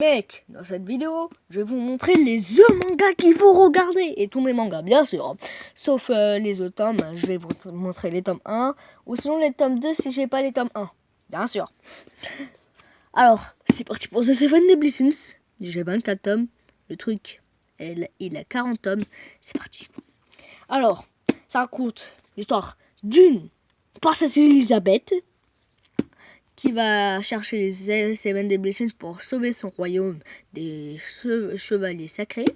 Mec, dans cette vidéo, je vais vous montrer les mangas qu'il faut regarder. Et tous mes mangas, bien sûr. Sauf les autres tomes. Je vais vous montrer les tomes 1. Ou sinon les tomes 2 si j'ai pas les tomes 1. Bien sûr. Alors, c'est parti pour The Seven Deadly Sins. J'ai 24 tomes. Le truc, il a 40 tomes. C'est parti. Alors, ça raconte l'histoire d'une princesse Elisabeth qui va chercher les Seven Deadly Sins pour sauver son royaume des chevaliers sacrés.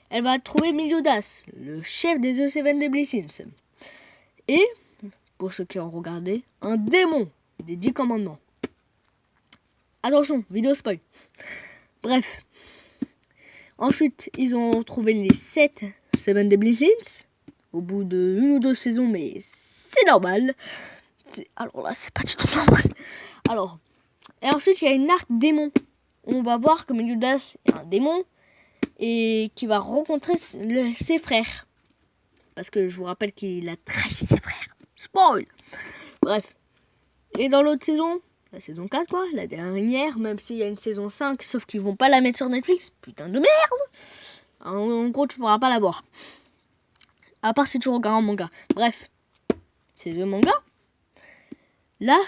Elle va trouver Meliodas, le chef des Seven Deadly Sins. Et, pour ceux qui ont regardé, un démon des 10 commandements. Attention, vidéo spoil. Bref. Ensuite, ils ont trouvé les 7 Seven Deadly Sins. Au bout de 1 ou 2 saisons, mais c'est normal. Alors là, c'est pas du tout normal. Alors, et ensuite, il y a une arc démon. On va voir que Meliodas est un démon et qui va rencontrer ses frères. Parce que je vous rappelle qu'il a trahi ses frères. Spoil. Bref. Et dans l'autre saison, la saison 4 quoi, la dernière, même s'il y a une saison 5, sauf qu'ils vont pas la mettre sur Netflix. Putain de merde. En gros, tu pourras pas la voir. À part si tu regardes un manga. Bref. C'est le manga. Là,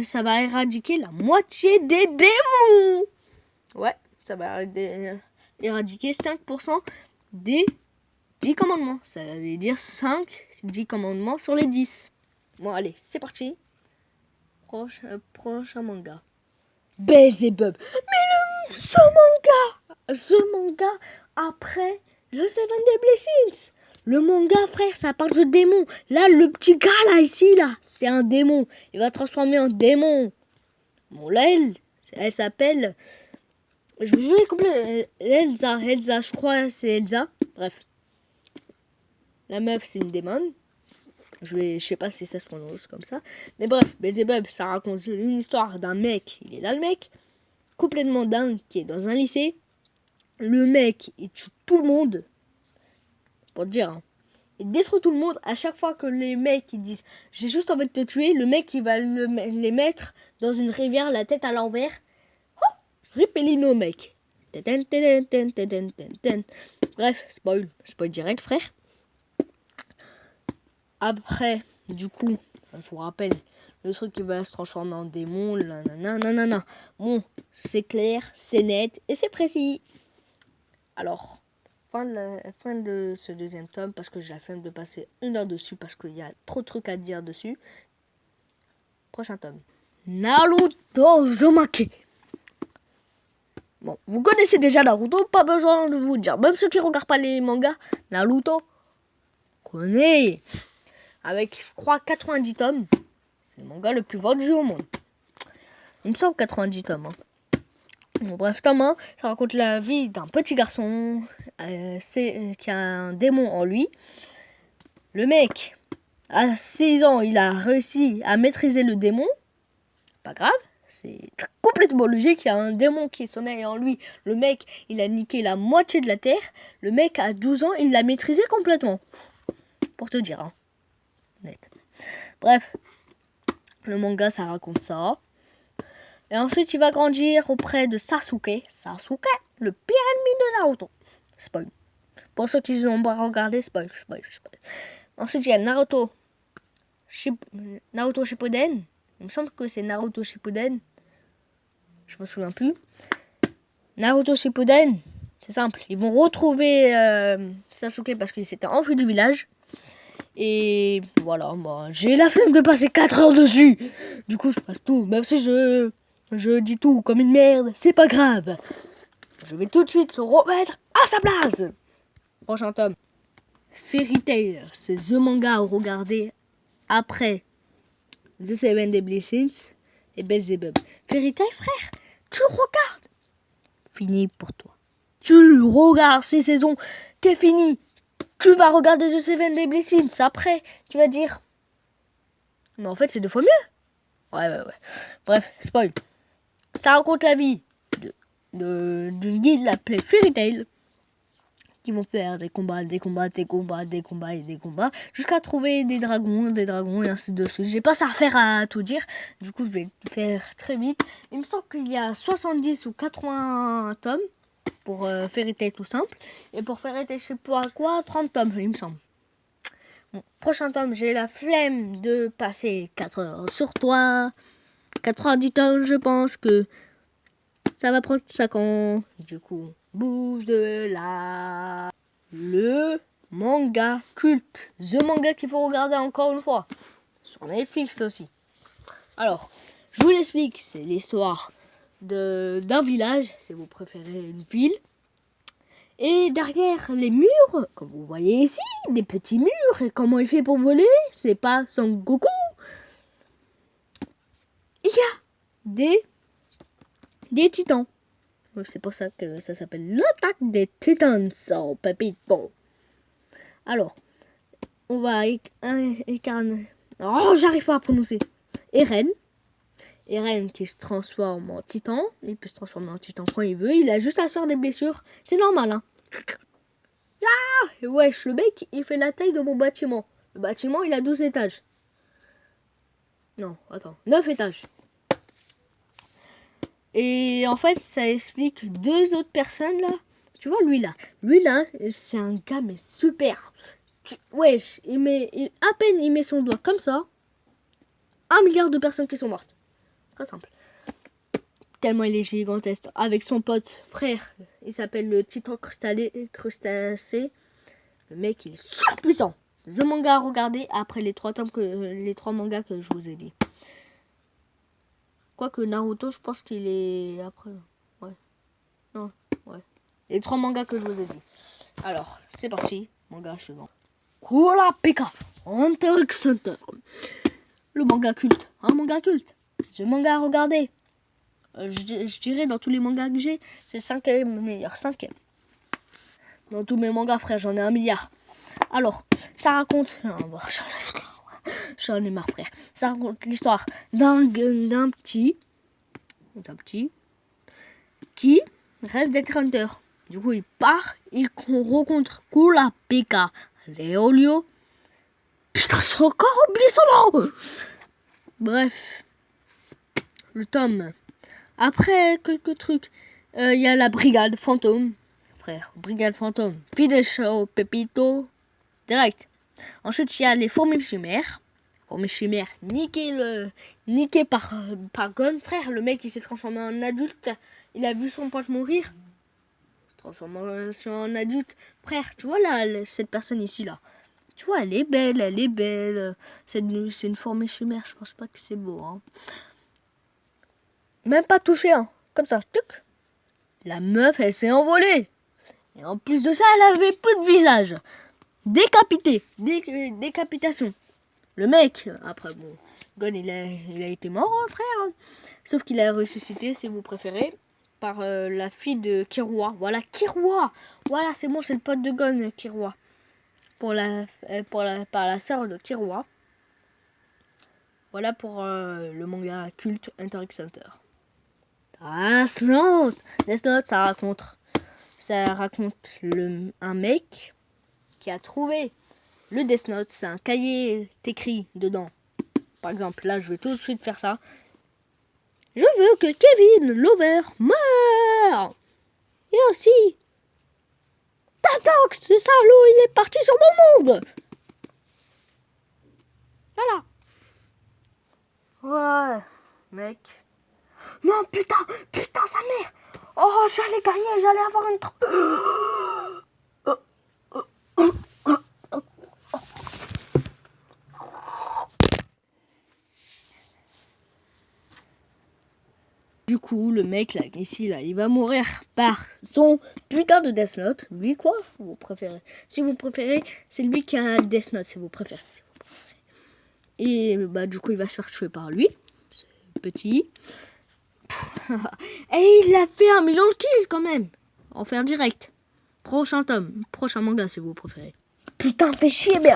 ça va éradiquer la moitié des démons. Ouais, ça va éradiquer 5% des 10 commandements. Ça veut dire 10 commandements sur les 10. Bon, allez, c'est parti. Prochain manga. Beelzebub. Mais ce manga après The Seven Deadly Sins. Le manga, frère, ça parle de démons. Là, le petit gars, là, ici, là, c'est un démon. Il va transformer en démon. Bon, là, elle s'appelle... Je vais jouer complet. Elsa, je crois c'est Elsa. Bref. La meuf, c'est une démon. Je sais pas si ça se prononce comme ça. Mais bref, Beelzebub, ça raconte une histoire d'un mec. Il est là, le mec. Complètement dingue, qui est dans un lycée. Le mec, il tue tout le monde. Pour te dire, hein. Il détruit tout le monde. À chaque fois que les mecs ils disent j'ai juste envie de te tuer, le mec il va les mettre dans une rivière la tête à l'envers. Oh, Ripelino mec. Bref, spoil direct frère. Après, du coup, je vous rappelle, le truc qui va se transformer en démon, nanana. Bon, c'est clair, c'est net et c'est précis. Alors, fin de ce deuxième tome, parce que j'ai la flemme de passer 1 heure dessus, parce qu'il y a trop de trucs à dire dessus. Prochain tome. Naruto Uzumaki. Bon, vous connaissez déjà Naruto, pas besoin de vous dire. Même ceux qui regardent pas les mangas, Naruto, connaît. Avec, je crois, 90 tomes. C'est le manga le plus vendu au monde. Il me semble 90 tomes. Hein. Bon, bref, tome 1, ça raconte la vie d'un petit garçon qui a un démon en lui. Le mec, à 6 ans, il a réussi à maîtriser le démon. Pas grave, c'est complètement logique. Il y a un démon qui sommeille en lui. Le mec, il a niqué la moitié de la terre. Le mec, à 12 ans, il l'a maîtrisé complètement. Pour te dire, hein. Net. Bref, le manga, ça raconte ça. Et ensuite, il va grandir auprès de Sasuke. Sasuke, le pire ennemi de Naruto. Spoil. Pour ceux qui ont pas regardé, spoil. Ensuite, il y a Naruto Shippuden. Il me semble que c'est Naruto Shippuden. Je me souviens plus. Naruto Shippuden, c'est simple. Ils vont retrouver Sasuke parce qu'il s'était enfui du village. Et voilà, moi, j'ai la flemme de passer 4 heures dessus. Du coup, je passe tout. Même si je dis tout comme une merde, c'est pas grave. Je vais tout de suite le remettre à sa place. Prochain tome. Fairy Tail, c'est The manga à regarder après The Seven Deadly Sins et Beelzebub. Fairy Tail, frère, tu le regardes. Fini pour toi. Tu le regardes, ces saisons, t'es fini. Tu vas regarder The Seven Deadly Sins. Après, tu vas dire mais en fait, c'est 2 fois mieux. Ouais. Bref, spoil. Ça raconte la vie d'une guilde appelée Fairy Tail qui vont faire des combats, jusqu'à trouver des dragons, et ainsi de suite. J'ai pas ça à faire à tout dire, du coup je vais faire très vite. Il me semble qu'il y a 70 ou 80 tomes pour Fairy Tail tout simple, et pour Fairy Tail je sais pas quoi, 30 tomes il me semble. Bon, prochain tome, j'ai la flemme de passer 4 heures sur toi. 90 tomes, je pense que ça va prendre 5 ans. Du coup, bouge de là. Le manga culte. The manga qu'il faut regarder encore une fois. Sur Netflix aussi. Alors, je vous l'explique. C'est l'histoire d'un village, si vous préférez une ville. Et derrière les murs, comme vous voyez ici, des petits murs. Et comment il fait pour voler? C'est pas Son Goku. Il y a des titans. C'est pour ça que ça s'appelle l'attaque des titans sans pépito. Alors, on va incarner... Oh, j'arrive pas à prononcer. Eren qui se transforme en titan. Il peut se transformer en titan quand il veut. Il a juste à se faire des blessures. C'est normal, hein. Ah, et wesh, le mec, il fait la taille de mon bâtiment. Le bâtiment, il a 12 étages. Non, attends, 9 étages. Et en fait, ça explique 2 autres personnes là. Tu vois, lui là, c'est un gars mais super. Wesh, à peine il met son doigt comme ça. 1 milliard de personnes qui sont mortes. Très simple. Tellement il est gigantesque. Avec son pote frère, il s'appelle le titan crustacé. Le mec, il est surpuissant. The manga à regarder après les 3 mangas que je vous ai dit. Quoique Naruto, je pense qu'il est après. Ouais. Non, ouais. Les 3 mangas que je vous ai dit. Alors, c'est parti. Manga suivant. Kurapika Hunter x Hunter. Le manga culte. Un manga culte. Ce manga à regarder. Je dirais dans tous les mangas que j'ai, c'est le 5e meilleur. 5e. Dans tous mes mangas, frère, j'en ai 1 milliard. Alors, ça raconte... J'en ai marre, frère. Ça raconte l'histoire d'un petit qui rêve d'être hunter. Du coup, il part, il rencontre Kurapika Leolio. Putain, j'ai encore oublié son nom. Bref, le tome. Après quelques trucs, il y a la brigade fantôme. Frère, brigade fantôme. Finish au Pepito. Direct. Ensuite, il y a les fourmis chimères. Fourmis chimères niquées par Gon. Frère, le mec, il s'est transformé en adulte. Il a vu son pote mourir. Transformation en adulte. Frère, tu vois là, cette personne ici là. Tu vois, elle est belle. C'est une fourmi chimère. Je pense pas que c'est beau. Hein. Même pas touché, hein. Comme ça. Tuc. La meuf, elle s'est envolée. Et en plus de ça, elle avait plus de visage. Décapité. Décapitation. Le mec, après, bon, Gon, il a été mort, hein, frère. Sauf qu'il a ressuscité, si vous préférez, par la fille de Killua. Voilà, Killua. Voilà, c'est bon, c'est le pote de Gon, Killua. Par la sœur de Killua. Voilà pour le manga culte Hunter x Hunter. Death Note, ça raconte un mec qui a trouvé le Death Note. C'est un cahier écrit dedans. Par exemple, là, je vais tout de suite faire ça. Je veux que Kevin Lover meure. Et aussi, Tatox, ce salaud, il est parti sur mon monde. Voilà. Ouais, mec. Non, putain, sa mère. Oh, j'allais gagner, j'allais avoir une... Du coup, le mec là, ici là, il va mourir par son putain de Death Note. Lui quoi, vous préférez? Si vous préférez, c'est lui qui a le Death Note, si vous préférez. Et bah du coup, il va se faire tuer par lui, ce petit. Et il a fait 1 million de kills quand même. En faire direct. Prochain tome, prochain manga si vous préférez. Putain, fais chier, mais...